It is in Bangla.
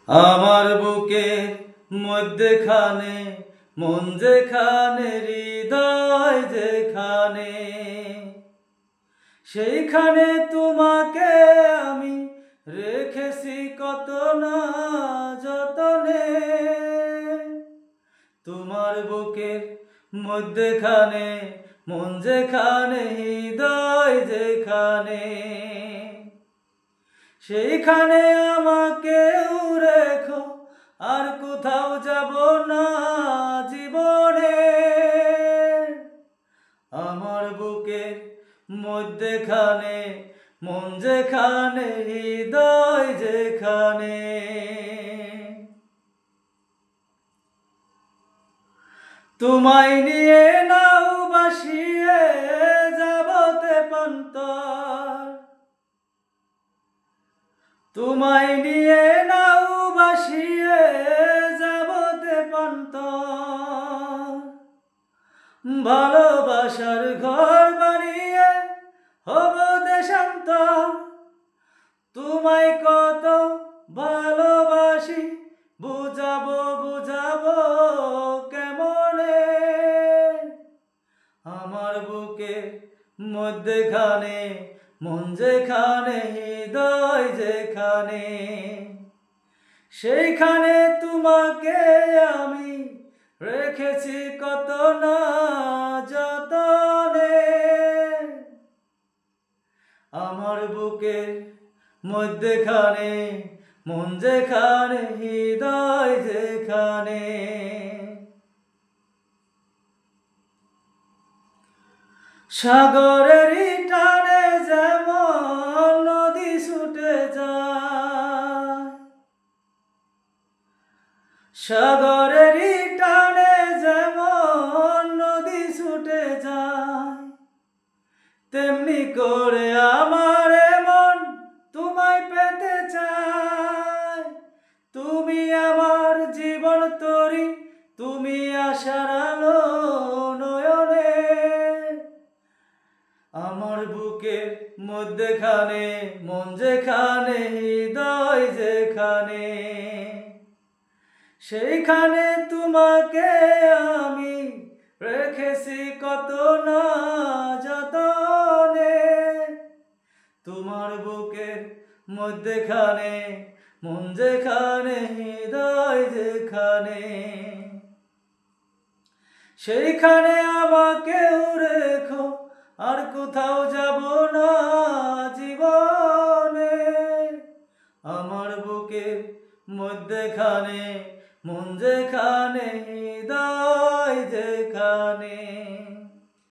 আমার বুকের মধ্যখানে মন যেখানে হৃদয় যেখানে, সেইখানে তোমাকে আমি রেখেছি কত না যতনে। তোমার বুকের মধ্যখানে মন যেখানে হৃদয় যেখানে, সেইখানে আমাকেও রেখো, আর কোথাও যাব না জীবনে। আমার বুকের মধ্যখানে মন যেখানে হৃদয় যেখানে। তোমায় নিয়ে নাও বাসিয়ে যাবতে পান্তর, তোমায় নিয়ে নাও বাসিয়ে যাবতে পান্তর, ভালোবাসার ঘর বানিয়ে হব দেশান্তর। তোমায় কত ভালোবাসি বুঝাবো বুঝাবো কেমনে। আমার বুকের মধ্যখানে মন যেখানে হৃদয় যেখানে, সেইখানে তোমাকে আমি রেখেছি কত না যতনে। আমার বুকের মধ্যখানে মন যেখানে হৃদয় যেখানে। সাগরেরই টানে যেমন নদী ছুটে যায়, সাগরেরই টানে যেমন নদী ছুটে যায়, তেমনি করে আমার মন তোমায় পেতে চায়। তুমি আমার জীবন তরি, তুমি আশার আলো নয়নে। আমার বুকের মধ্যখানে মন যেখানে হৃদয় যেখানে, সেইখানে তোমাকে আমি রেখেছি কত না যতনে। তোমার বুকের মধ্যখানে মন যেখানে হৃদয় যেখানে, সেইখানে আমাকেও রেখো, আর কোথাও যাব না জীবনে। আমার বুকের মধ্যখানে মন যেখানে হৃদয় যেখানে।